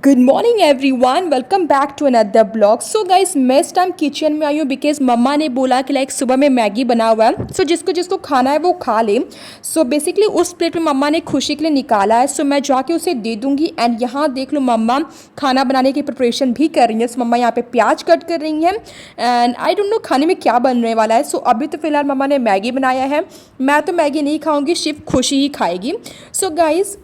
Good morning everyone, welcome back to another blog. So guys, मैं इस time kitchen में आई हूँ बिकॉज मम्मा ने बोला कि लाइक सुबह में मैगी बना हुआ है, सो जिसको जिसको खाना है वो खा ले। सो बेसिकली उस प्लेट में मम्मा ने खुशी के लिए निकाला है, सो मैं जाके उसे दे दूँगी। एंड यहाँ देख लो, मम्मा खाना बनाने की प्रिपरेशन भी कर रही है। सो मम्मा यहाँ पे प्याज कट कर रही हैं एंड आई डोंट नो खाने में क्या बनने वाला है। सो अभी तो फिलहाल मम्मा ने मैगी बनाया है, मैं तो मैगी नहीं खाऊँगी, सिर्फ खुशी ही खाएगी। सो गाइज़,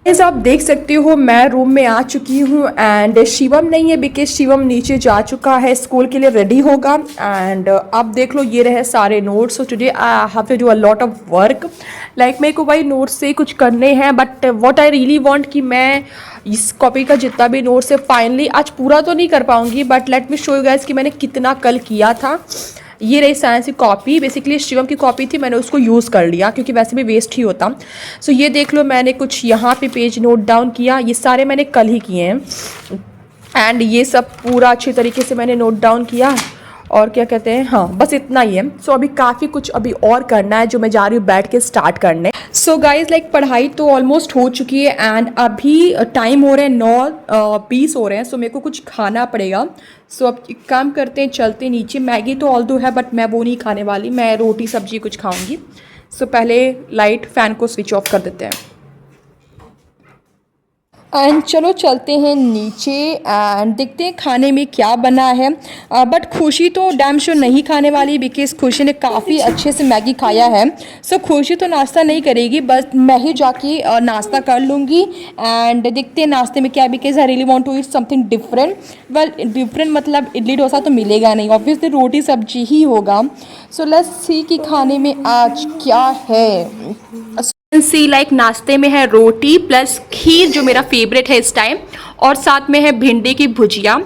जैसे आप देख सकते हो मैं रूम में आ चुकी हूँ एंड शिवम नहीं है बिकॉज शिवम नीचे जा चुका है, स्कूल के लिए रेडी होगा। एंड आप देख लो, ये रहे सारे notes. So today I have to do a lot of work. Like मेरे को भाई नोट्स से कुछ करने हैं, but what I really want कि मैं इस कॉपी का जितना भी नोट्स है फाइनली आज पूरा तो नहीं कर पाऊंगी, but let me show you guys कि मैंने कितना कल किया था। ये रही साइंस की कॉपी, बेसिकली शिवम की कॉपी थी, मैंने उसको यूज़ कर लिया क्योंकि वैसे भी वेस्ट ही होता। सो ये देख लो, मैंने कुछ यहाँ पे पेज नोट डाउन किया, ये सारे मैंने कल ही किए हैं। एंड ये सब पूरा अच्छी तरीके से मैंने नोट डाउन किया। और क्या कहते हैं, हाँ बस इतना ही है। सो अभी काफ़ी कुछ अभी और करना है जो मैं जा रही हूँ बैठ के स्टार्ट करने। सो गाइज, लाइक पढ़ाई तो ऑलमोस्ट हो चुकी है एंड अभी टाइम हो रहे हैं 9:20 हो रहे हैं। सो मेरे को कुछ खाना पड़ेगा। सो अब एक काम करते हैं, चलते नीचे। मैगी तो ऑल दो है बट मैं वो नहीं खाने वाली, मैं रोटी सब्जी कुछ खाऊंगी। सो पहले लाइट फैन को स्विच ऑफ कर देते हैं एंड चलो चलते हैं नीचे एंड देखते हैं खाने में क्या बना है। बट खुशी तो डैम श्योर नहीं खाने वाली बिकॉज खुशी ने काफ़ी अच्छे से मैगी खाया है। सो खुशी तो नाश्ता नहीं करेगी, बस मैं ही जाके नाश्ता कर लूँगी। एंड देखते हैं नाश्ते में क्या है, because I really want to eat something different. Well different मतलब इडली डोसा तो मिलेगा नहीं, ऑब्वियसली रोटी सब्जी ही होगा। सो लेट्स सी कि खाने में आज क्या है। सी लाइक नाश्ते में है रोटी प्लस खीर जो मेरा फेवरेट है इस टाइम, और साथ में है भिंडी की भुजिया।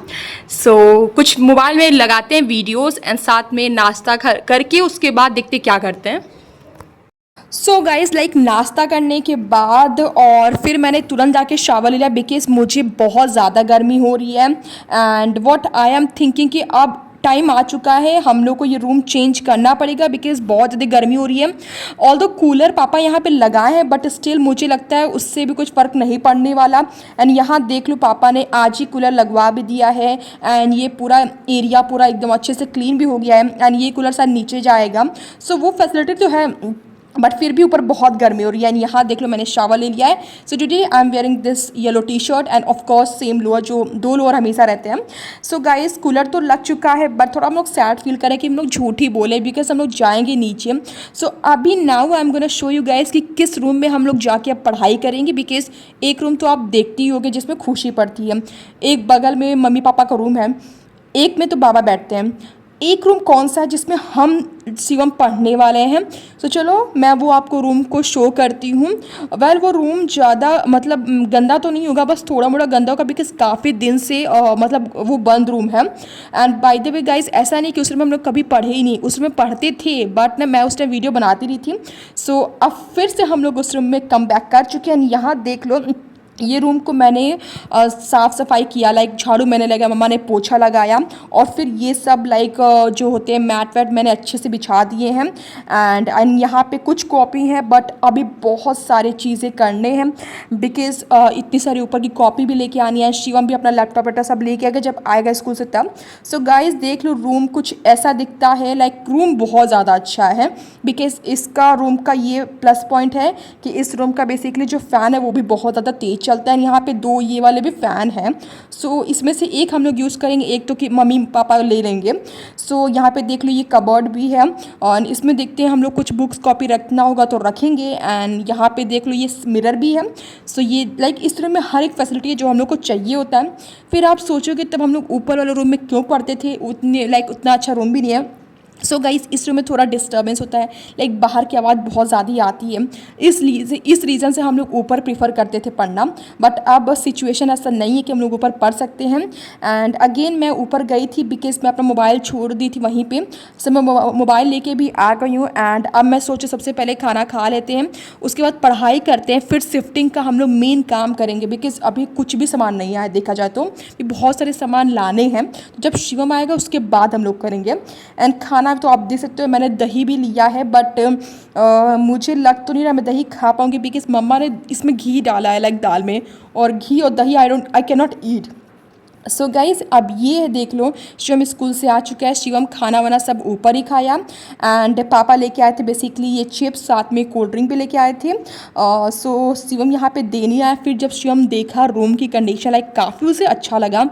सो कुछ मोबाइल में लगाते हैं वीडियोस एंड साथ में नाश्ता करके उसके बाद देखते क्या करते हैं। सो गाइज, लाइक नाश्ता करने के बाद और फिर मैंने तुरंत जाके शावर ले लिया बिकॉज मुझे बहुत ज़्यादा गर्मी हो रही है। And what I am thinking कि अब टाइम आ चुका है, हम लोग को ये रूम चेंज करना पड़ेगा बिकॉज बहुत ज़्यादा गर्मी हो रही है। ऑल्दो कूलर पापा यहाँ पे लगाए हैं बट स्टिल मुझे लगता है उससे भी कुछ फ़र्क नहीं पड़ने वाला। एंड यहाँ देख लो, पापा ने आज ही कूलर लगवा भी दिया है एंड ये पूरा एरिया पूरा एकदम अच्छे से क्लीन भी हो गया है। एंड ये कूलर शायद नीचे जाएगा, सो वो फैसिलिटी तो है, बट फिर भी ऊपर बहुत गर्मी हो रही है। एंड यहाँ देख लो, मैंने शावर ले लिया है। सो today I am wearing this yellow T shirt end of course same lower, जो दो लोअर हमेशा रहते हैं। सो गाइस, कूलर तो लग चुका है बट थोड़ा हम लोग सैड फील करें कि हम लोग झूठ ही बोले बिकॉज हम लोग जाएंगे नीचे। सो अभी now I am gonna show you guys कि किस रूम में हम लोग जाके अब पढ़ाई करेंगे। बिकॉज एक रूम तो आप देखती ही होगे जिसमें खुशी पड़ती है, एक बगल में मम्मी पापा का रूम है, एक में तो बाबा बैठते हैं, एक रूम कौन सा है जिसमें हम शिवम पढ़ने वाले हैं। सो चलो मैं वो आपको रूम को शो करती हूँ। वेल वो रूम ज़्यादा मतलब गंदा तो नहीं होगा, बस थोड़ा मोड़ा गंदा होगा बिकॉज काफ़ी दिन से मतलब वो बंद रूम है। And by the way guys, ऐसा नहीं कि उस रूम में हम लोग कभी पढ़े ही नहीं, उस रूम में पढ़ते थे बट ना मैं उस टाइम वीडियो बनाती रही थी। सो अब फिर से हम लोग उस रूम में कम बैक कर चुके हैं। यहाँ देख लो, ये रूम को मैंने साफ़ सफाई किया, लाइक झाड़ू मैंने लगाया, मम्मा ने पोछा लगाया, और फिर ये सब लाइक जो होते हैं मैट वैट मैंने अच्छे से बिछा दिए हैं। एंड यहाँ पे कुछ कॉपी है बट अभी बहुत सारी चीज़ें करने हैं बिकॉज इतनी सारी ऊपर की कॉपी भी लेके आनी है। शिवम भी अपना लैपटॉप वेटा सब लेके आएगा जब आएगा स्कूल से तब। सो गाइज देख लो, रूम कुछ ऐसा दिखता है, लाइक रूम बहुत ज़्यादा अच्छा है बिकॉज इसका रूम का ये प्लस पॉइंट है कि इस रूम का बेसिकली जो फ़ैन है वो भी बहुत ज़्यादा तेज़ चलता है। यहाँ पे दो ये वाले भी फ़ैन हैं। सो इसमें से एक हम लोग यूज़ करेंगे, एक तो कि मम्मी पापा ले लेंगे। सो यहाँ पे देख लो, ये कबर्ड भी है और इसमें देखते हैं हम लोग कुछ बुक्स कॉपी रखना होगा तो रखेंगे। एंड यहाँ पे देख लो, ये मिरर भी है। सो ये लाइक इस रूम में हर एक फैसिलिटी है जो हम लोग को चाहिए होता है। फिर आप सोचोगे तब हम लोग ऊपर वाले रूम में क्यों पढ़ते थे, उतने लाइक उतना अच्छा रूम भी नहीं है। सो गाइस, इस रूम में थोड़ा डिस्टर्बेंस होता है, लाइक बाहर की आवाज़ बहुत ज़्यादा ही आती है, इस रीज़न से हम लोग ऊपर प्रीफर करते थे पढ़ना। बट अब सिचुएशन ऐसा नहीं है कि हम लोग ऊपर पढ़ सकते हैं। एंड अगेन मैं ऊपर गई थी बिकॉज मैं अपना मोबाइल छोड़ दी थी वहीं पे। सो मैं मोबाइल लेके भी आ गई हूँ। एंड अब मैं सोचूँ सबसे पहले खाना खा लेते हैं, उसके बाद पढ़ाई करते हैं, फिर शिफ्टिंग का हम लोग मेन काम करेंगे बिकॉज अभी कुछ भी सामान नहीं आया, देखा जाए तो बहुत सारे सामान लाने हैं। तो जब शिवम आएगा उसके बाद हम लोग करेंगे। एंड खाना खाना। तो आप देख सकते हो मैंने दही भी लिया है, बट मुझे लग तो नहीं रहा मैं दही खा पाऊँगी, बिकॉज मम्मा ने इसमें घी डाला है लाइक दाल में, और घी और दही I can not eat. So guys अब ये देख लो, शिवम स्कूल से आ चुका है। शिवम खाना वाना सब ऊपर ही खाया, एंड पापा लेके आए थे बेसिकली ये चिप्स, साथ में कोल्ड ड्रिंक भी लेके आए थे। सो शिवम यहाँ पे देने आया। फिर जब शिवम देखा रूम की कंडीशन, लाइक काफ़ी उसे अच्छा लगा।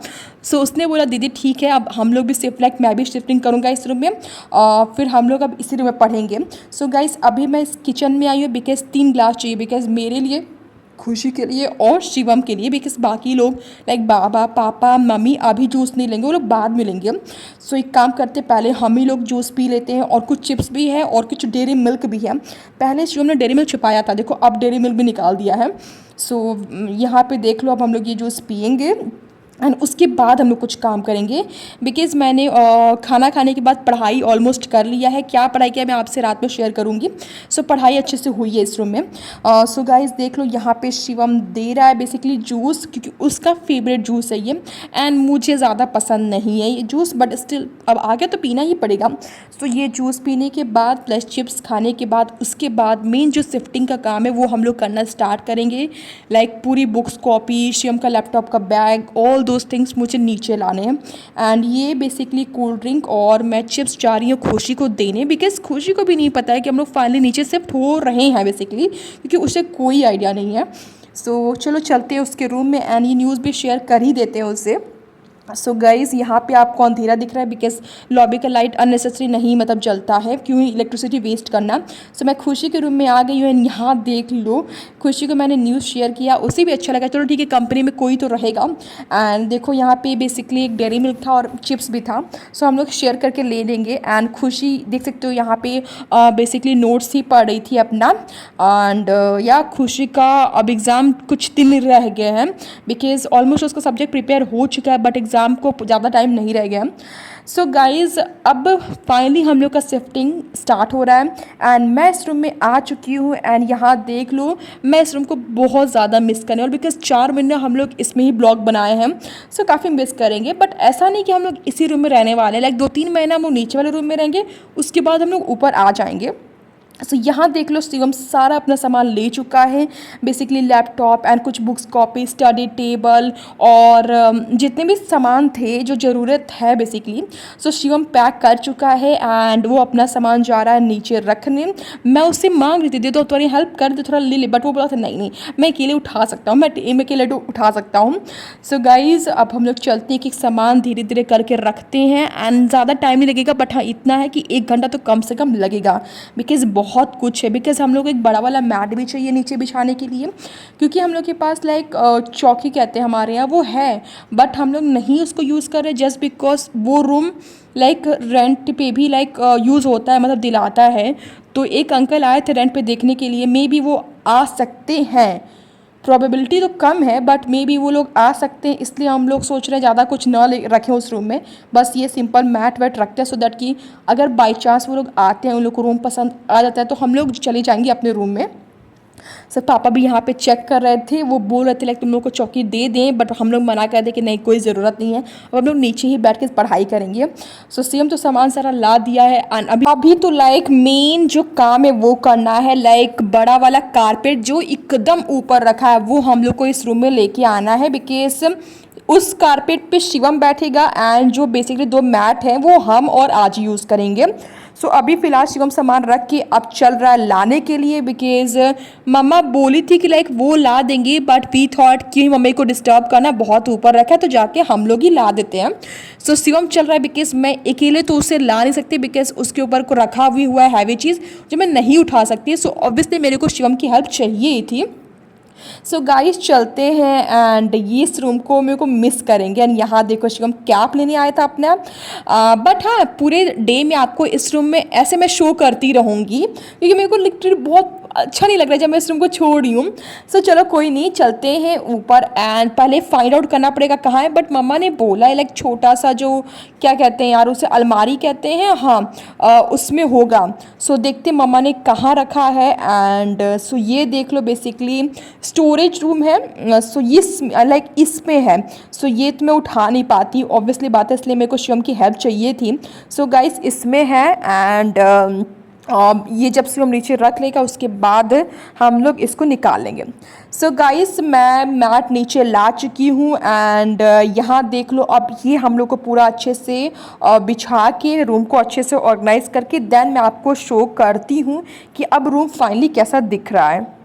सो उसने बोला दीदी ठीक है, अब हम लोग भी शिफ्ट, लाइक मैं भी शिफ्टिंग करूँगा इस रूम में, फिर हम लोग अब इसी रूम में पढ़ेंगे। सो गाइज अभी मैं इस किचन में आई हूँ, बिकॉज 3 ग्लास चाहिए, बिकॉज मेरे लिए, खुशी के लिए और शिवम के लिए, बिकॉज बाकी लोग लाइक बाबा पापा मम्मी अभी जूस नहीं लेंगे, वो लोग बाद में लेंगे। सो एक काम करते पहले हम ही लोग जूस पी लेते हैं, और कुछ चिप्स भी है और कुछ डेयरी मिल्क भी है। पहले शिवम ने डेयरी मिल्क छुपाया था, देखो अब डेयरी मिल्क भी निकाल दिया है। सो यहाँ पे देख लो, अब हम लोग ये जूस पियेंगे एंड उसके बाद हम लोग कुछ काम करेंगे, बिकॉज़ मैंने खाना खाने के बाद पढ़ाई ऑलमोस्ट कर लिया है। क्या पढ़ाई किया मैं आपसे रात में शेयर करूँगी। सो पढ़ाई अच्छे से हुई है इस रूम में। सो गाइस देख लो, यहाँ पे शिवम दे रहा है बेसिकली जूस, क्योंकि उसका फेवरेट जूस है ये, एंड मुझे ज़्यादा पसंद नहीं है ये जूस, बट स्टिल अब आ गया तो पीना ही पड़ेगा। सो ये जूस पीने के बाद प्लस चिप्स खाने के बाद, उसके बाद मेन जो शिफ्टिंग का काम है वो हम लोग करना स्टार्ट करेंगे। लाइक पूरी बुक्स, कॉपी, शिवम का लैपटॉप का बैग, ऑल दोज थिंग्स मुझे नीचे लाने हैं। एंड ये बेसिकली कोल्ड ड्रिंक और मैं चिप्स जा रही हूँ खुशी को देने, बिकॉज खुशी को भी नहीं पता है कि हम लोग फाइनली नीचे शिफ्ट हो रहे हैं बेसिकली, क्योंकि उसे कोई आइडिया नहीं है। सो चलो चलते हैं उसके रूम में, एंड ये न्यूज़ भी शेयर कर ही देते हैं उससे। सो गाइज़ यहाँ पे आपको अंधेरा दिख रहा है, बिकॉज लॉबी का लाइट अननेसेसरी नहीं मतलब जलता है, क्यों इलेक्ट्रिसिटी वेस्ट करना। सो मैं खुशी के रूम में आ गई हूँ, एंड यहाँ देख लो, खुशी को मैंने न्यूज़ शेयर किया, उसे भी अच्छा लगा, चलो ठीक है कंपनी में कोई तो रहेगा। एंड देखो यहाँ पे बेसिकली एक डेयरी मिल्क था और चिप्स भी था, सो हम लोग शेयर करके ले लेंगे। एंड खुशी देख सकते हो यहाँ पे बेसिकली नोट्स ही पढ़ रही थी अपना। एंड या खुशी का अब एग्ज़ाम कुछ दिन रह गए हैं, बिकॉज ऑलमोस्ट उसका सब्जेक्ट प्रिपेयर हो चुका है, बट एग्ज़ाम को ज़्यादा टाइम नहीं रह गया। सो गाइज़ अब फाइनली हम लोग का शिफ्टिंग स्टार्ट हो रहा है, एंड मैं इस रूम में आ चुकी हूँ। एंड यहाँ देख लो, मैं इस रूम को बहुत ज़्यादा मिस करने वाली, बिकॉज 4 महीने हम लोग इसमें ही ब्लॉग बनाए हैं। सो काफ़ी मिस करेंगे, बट ऐसा नहीं कि हम लोग इसी रूम में रहने वाले हैं। लाइक 2-3 महीना हम लोग नीचे वाले रूम में रहेंगे, उसके बाद हम लोग ऊपर आ जाएंगे। सो यहाँ देख लो, शिवम सारा अपना सामान ले चुका है, बेसिकली लैपटॉप एंड कुछ बुक्स, कॉपी, स्टडी टेबल और जितने भी सामान थे जो ज़रूरत है बेसिकली। सो शिवम पैक कर चुका है, एंड वो अपना सामान जा रहा है नीचे रखने। मैं उससे मांग रही थी दे दो थोड़ी हेल्प कर दे, थोड़ा ले ले, बट वो बोला था नहीं नहीं मैं अकेले उठा सकता हूँ, मैं अकेले उठा सकता हूँ। सो गाइज़ अब हम लोग चलते हैं कि सामान धीरे धीरे करके रखते हैं, एंड ज़्यादा टाइम नहीं लगेगा, बट हाँ इतना है कि 1 घंटा तो कम से कम लगेगा, बिकॉज़ बहुत कुछ है। बिकॉज हम लोग एक बड़ा वाला मैट भी चाहिए नीचे बिछाने के लिए, क्योंकि हम लोग के पास लाइक चौकी कहते हैं हमारे यहाँ, वो है, बट हम लोग नहीं उसको यूज़ कर रहे, जस्ट बिकॉज वो रूम लाइक रेंट पे भी लाइक यूज़ होता है, मतलब दिलाता है। तो एक अंकल आए थे रेंट पे देखने के लिए, मे बी वो आ सकते हैं, प्रोबेबिलिटी तो कम है, बट मे बी वो लोग आ सकते हैं, इसलिए हम लोग सोच रहे हैं ज़्यादा कुछ ना रखें उस रूम में, बस ये सिंपल मैट वेट रखते हैं, सो दैट कि अगर बाई चांस वो लोग आते हैं, उन लोग को रूम पसंद आ जाता है, तो हम लोग चले जाएंगे अपने रूम में। सर पापा भी यहाँ पे चेक कर रहे थे, वो बोल रहे थे लाइक तुम लोग को चौकी दे दें, बट हम लोग मना कर दे कि नहीं कोई ज़रूरत नहीं है, अब हम लोग नीचे ही बैठ के पढ़ाई करेंगे। सो सीएम तो सामान सारा ला दिया है, अभी तो लाइक मेन जो काम है वो करना है, लाइक बड़ा वाला कारपेट जो एकदम ऊपर रखा है वो हम लोग को इस रूम में लेके आना है, बिकॉज उस कारपेट पे शिवम बैठेगा, एंड जो बेसिकली 2 मैट हैं वो हम और आज यूज़ करेंगे। सो अभी फ़िलहाल शिवम सामान रख के अब चल रहा है लाने के लिए, बिकॉज मम्मा बोली थी कि लाइक वो ला देंगे, बट वी थॉट कि मम्मी को डिस्टर्ब करना, बहुत ऊपर रखा है तो जाके हम लोग ही ला देते हैं। सो शिवम चल रहा है, बिकॉज मैं अकेले तो उसे ला नहीं सकती, बिकॉज उसके ऊपर को रखा भी हुआ है हैवी चीज़ जो मैं नहीं उठा सकती। सो ऑब्वियसली मेरे को शिवम की हेल्प चाहिए ही थी। सो गाइस चलते हैं, एंड ये इस रूम को मेरे को मिस करेंगे। एंड यहाँ देखो शिवम कैप लेने आया था अपना, बट हाँ पूरे डे में आपको इस रूम में ऐसे मैं शो करती रहूँगी, क्योंकि मेरे को लिटरली बहुत अच्छा नहीं लग रहा है जब मैं इस रूम को छोड़ रही हूँ। सो चलो कोई नहीं, चलते हैं ऊपर एंड पहले फाइंड आउट करना पड़ेगा कहाँ है। बट मम्मा ने बोला है लाइक छोटा सा जो क्या कहते हैं यार, उसे अलमारी कहते हैं, हाँ उसमें होगा। सो देखते मम्मा ने कहाँ रखा है। एंड सो ये देख लो बेसिकली स्टोरेज रूम है। सो ये लाइक इसमें है। सो ये तो मैं उठा नहीं पाती ऑब्वियसली बात है, इसलिए मेरे को शिवम की हेल्प चाहिए थी। सो गाइस इसमें है एंड ये जब शिवम नीचे रख लेगा उसके बाद हम लोग इसको निकाल लेंगे। सो गाइस मैं मैट नीचे ला चुकी हूँ एंड यहाँ देख लो। अब ये हम लोग को पूरा अच्छे से बिछा के रूम को अच्छे से ऑर्गेनाइज करके देन मैं आपको शो करती हूँ कि अब रूम फाइनली कैसा दिख रहा है।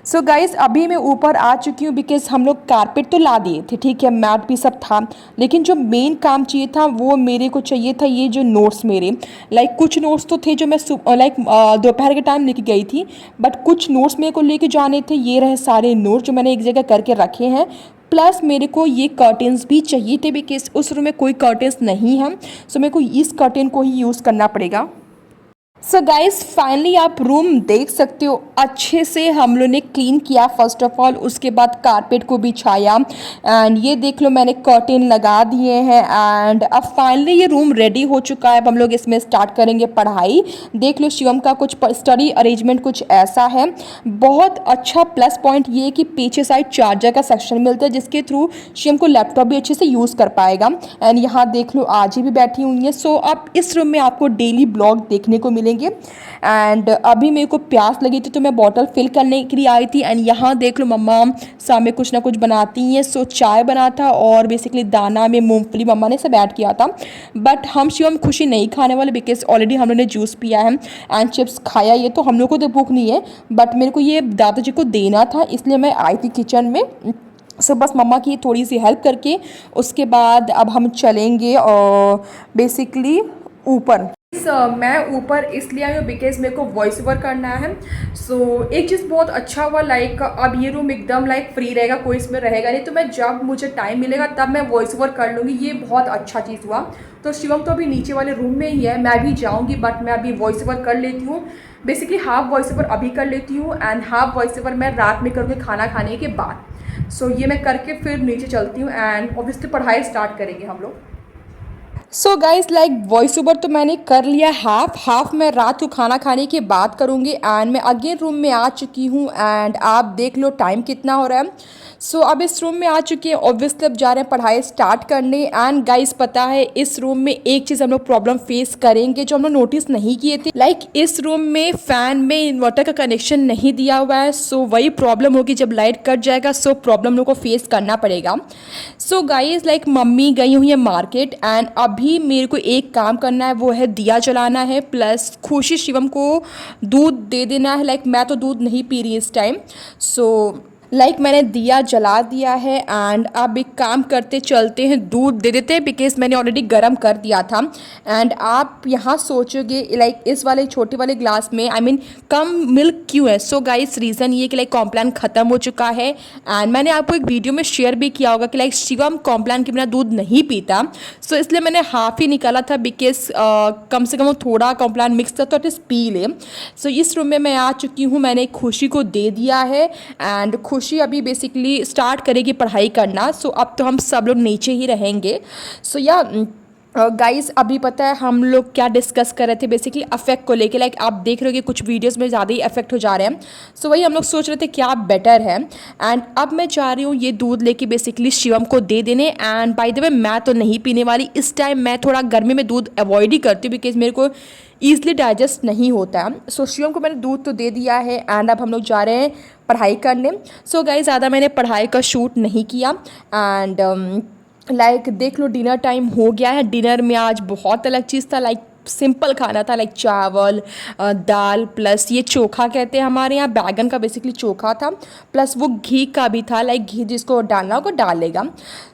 सो गाइस अभी मैं ऊपर आ चुकी हूँ बिकॉज हम लोग कारपेट तो ला दिए थे, ठीक है, मैट भी सब था, लेकिन जो मेन काम चाहिए था वो मेरे को चाहिए था ये जो नोट्स मेरे लाइक कुछ नोट्स तो थे जो मैं लाइक दोपहर के टाइम लेके गई थी, बट कुछ नोट्स मेरे को लेके जाने थे। ये रहे सारे नोट्स जो मैंने एक जगह करके रखे हैं। प्लस मेरे को ये कर्टेंस भी चाहिए थे बिकॉज उस रूम में कोई कर्टेंस नहीं है। सो मेरे को इस कर्टेन को ही यूज़ करना पड़ेगा। सो गाइस फाइनली आप रूम देख सकते हो, अच्छे से हम लोग ने क्लीन किया फर्स्ट ऑफ ऑल, उसके बाद कारपेट को बिछाया एंड ये देख लो मैंने कर्टेन लगा दिए हैं। एंड अब फाइनली ये रूम रेडी हो चुका है। अब हम लोग इसमें स्टार्ट करेंगे पढ़ाई। देख लो शिवम का कुछ स्टडी अरेंजमेंट कुछ ऐसा है। बहुत अच्छा प्लस पॉइंट ये है कि पीछे साइड चार्जर का सेक्शन मिलता है जिसके थ्रू शिवम को लैपटॉप भी अच्छे से यूज़ कर पाएगा। एंड यहाँ देख लो आज ही भी बैठी हुई है। सो अब इस रूम में आपको डेली ब्लॉग देखने को मिलेंगे। एंड अभी मेरे को प्यास लगी थी तो मैं बॉटल फिल करने के लिए आई थी। एंड यहाँ देख लो मम्मा सामने कुछ ना कुछ बनाती हैं। सो चाय बना था और बेसिकली दाना में मूंगफली मम्मा ने सब ऐड किया था। बट हम शिवम खुशी नहीं खाने वाले बिकॉज ऑलरेडी हम लोगों ने जूस पिया है एंड चिप्स खाया। ये तो हम लोग को तो भूख नहीं है, बट मेरे को ये दादाजी को देना था इसलिए मैं आई थी किचन में। सो बस मम्मा की थोड़ी सी हेल्प करके उसके बाद अब हम चलेंगे और बेसिकली ऊपर। मैं ऊपर इसलिए आई हूँ बिकॉज मेरे को वॉइस ओवर करना है। सो एक चीज़ बहुत अच्छा हुआ लाइक अब ये रूम एकदम लाइक फ्री रहेगा, कोई इसमें रहेगा नहीं, तो मैं जब मुझे टाइम मिलेगा तब मैं वॉइस ओवर कर लूँगी। ये बहुत अच्छा चीज़ हुआ। तो शिवम तो अभी नीचे वाले रूम में ही है, मैं भी जाऊँगी बट मैं अभी वॉइस ओवर कर लेती हूँ। बेसिकली हाफ वॉइस ओवर अभी कर लेती हूँ एंड हाफ वॉइस ओवर मैं रात में करूँगी खाना खाने के बाद। सो ये मैं करके फिर नीचे चलती हूँ एंड ऑब्वियसली पढ़ाई स्टार्ट करेंगे हम लोग। So guys like voice over तो मैंने कर लिया हाफ मैं रात को खाना खाने के बाद करूँगी। एंड मैं अगेन रूम में आ चुकी हूँ एंड आप देख लो टाइम कितना हो रहा है। सो अब इस रूम में आ चुके हैं, ऑब्वियसली अब जा रहे हैं पढ़ाई स्टार्ट करने। एंड गाइस पता है इस रूम में एक चीज़ हम लोग प्रॉब्लम फेस करेंगे जो हम लोग नोटिस नहीं किए थे। लाइक इस रूम में फ़ैन में इन्वर्टर का कनेक्शन नहीं दिया हुआ है। सो वही प्रॉब्लम होगी जब लाइट कट जाएगा। सो प्रॉब्लम लोग को फेस करना पड़ेगा। सो गाइस लाइक मम्मी गई हुई है मार्केट एंड अभी मेरे को एक काम करना है, वो है दिया जलाना है प्लस खुशी शिवम को दूध दे देना है। लाइक मैं तो दूध नहीं पी रही इस टाइम। सो लाइक मैंने दिया जला दिया है एंड अब एक काम करते चलते हैं दूध दे देते हैं बिकॉज मैंने ऑलरेडी गर्म कर दिया था। एंड आप यहाँ सोचोगे लाइक इस वाले छोटे वाले ग्लास में I mean, कम मिल्क क्यों है। सो गाइस रीज़न ये कि लाइक कॉम्प्लान ख़त्म हो चुका है एंड मैंने आपको एक वीडियो में शेयर भी किया होगा कि लाइक शिवम कॉम्प्लान के बिना दूध नहीं पीता। सो इसलिए मैंने हाफ़ ही निकाला था बिकॉज कम से कम वो थोड़ा कॉम्प्लान मिक्स था तो एटलीस्ट पी ले। सो इस रूम में मैं आ चुकी हूँ, मैंने खुशी को दे दिया है एंड खुशी अभी बेसिकली स्टार्ट करेगी पढ़ाई करना। सो अब तो हम सब लोग नीचे ही रहेंगे। सो या गाइस अभी पता है हम लोग क्या डिस्कस कर रहे थे बेसिकली अफेक्ट को लेके। लाइक आप देख रहे हो कि कुछ वीडियोस में ज़्यादा ही अफेक्ट हो जा रहे हैं। सो वही हम लोग सोच रहे थे क्या बेटर है। एंड अब मैं जा रही हूँ ये दूध लेके बेसिकली शिवम को दे देने। एंड बाय द वे मैं तो नहीं पीने वाली इस टाइम, मैं थोड़ा गर्मी में दूध अवॉइड ही करती हूँ बिकॉज मेरे को ईजिली डाइजेस्ट नहीं होता है। सो शिवम को मैंने दूध तो दे दिया है एंड अब हम लोग जा रहे हैं पढ़ाई करने। सो गाइस ज़्यादा मैंने पढ़ाई का शूट नहीं किया एंड लाइक देख लो डिनर टाइम हो गया है। डिनर में आज बहुत अलग चीज़ था, लाइक सिंपल खाना था, लाइक चावल दाल प्लस ये चोखा कहते हैं हमारे यहाँ, बैगन का बेसिकली चोखा था प्लस वो घी का भी था, लाइक घी जिसको डालना होगा डालेगा।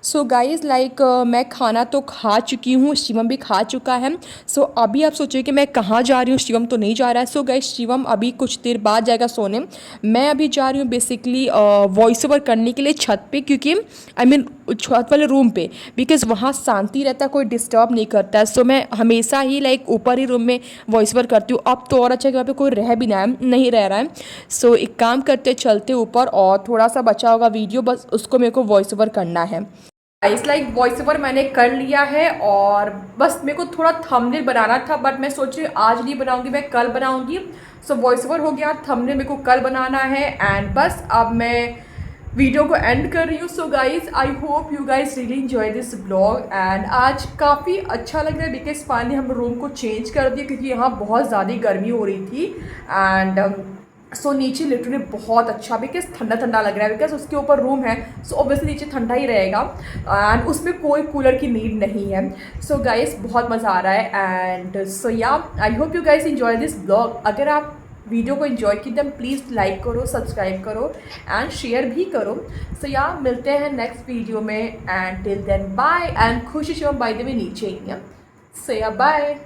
सो गाइस लाइक मैं खाना तो खा चुकी हूँ, शिवम भी खा चुका है। सो अभी आप सोचिए कि मैं कहाँ जा रही हूँ, शिवम तो नहीं जा रहा है। सो गाइस शिवम अभी कुछ देर बाद जाएगा सोने। मैं अभी जा रही हूँ बेसिकली वॉइस ओवर करने के लिए छत पे, क्योंकि I mean छत वाले रूम पे, बिकॉज वहाँ शांति रहता है, कोई डिस्टर्ब नहीं करता है। सो मैं हमेशा ही लाइक ऊपर ही रूम में वॉइस ओवर करती हूँ। अब तो और अच्छा कि वहाँ पे कोई रह भी ना नहीं रह रहा है। सो एक काम करते चलते ऊपर, और थोड़ा सा बचा होगा वीडियो, बस उसको मेरे को वॉइस ओवर करना है। इस लाइक वॉइस ओवर मैंने कर लिया है, और बस मेरे को थोड़ा थंबनेल बनाना था, बट मैं सोच रही हूँ आज नहीं बनाऊंगी, मैं कल बनाऊंगी। सो वॉइस ओवर हो गया, थंबनेल मेरे को कल बनाना है, एंड बस अब मैं वीडियो को एंड कर रही हूँ। So guys, I hope you guys really enjoy this blog, and आज काफ़ी अच्छा लग रहा है बिकॉज फाइनली हम रूम को चेंज कर दिया, क्योंकि यहाँ बहुत ज़्यादा गर्मी हो रही थी। एंड सो नीचे लिटरली बहुत अच्छा, बिकॉज ठंडा ठंडा लग रहा है, बिकॉज उसके ऊपर रूम है, सो ऑब्वियसली नीचे ठंडा ही रहेगा, एंड उसमें कोई कूलर की नीड नहीं है। सो गाइस बहुत मज़ा आ रहा है, and so ya I hope you guys enjoy this blog. अगर आप वीडियो को एंजॉय की दें प्लीज़ लाइक करो, सब्सक्राइब करो, एंड शेयर भी करो। सो या मिलते हैं नेक्स्ट वीडियो में, and till then bye, and Khushi Shivam by the way नीचे ही है। सो या बाय।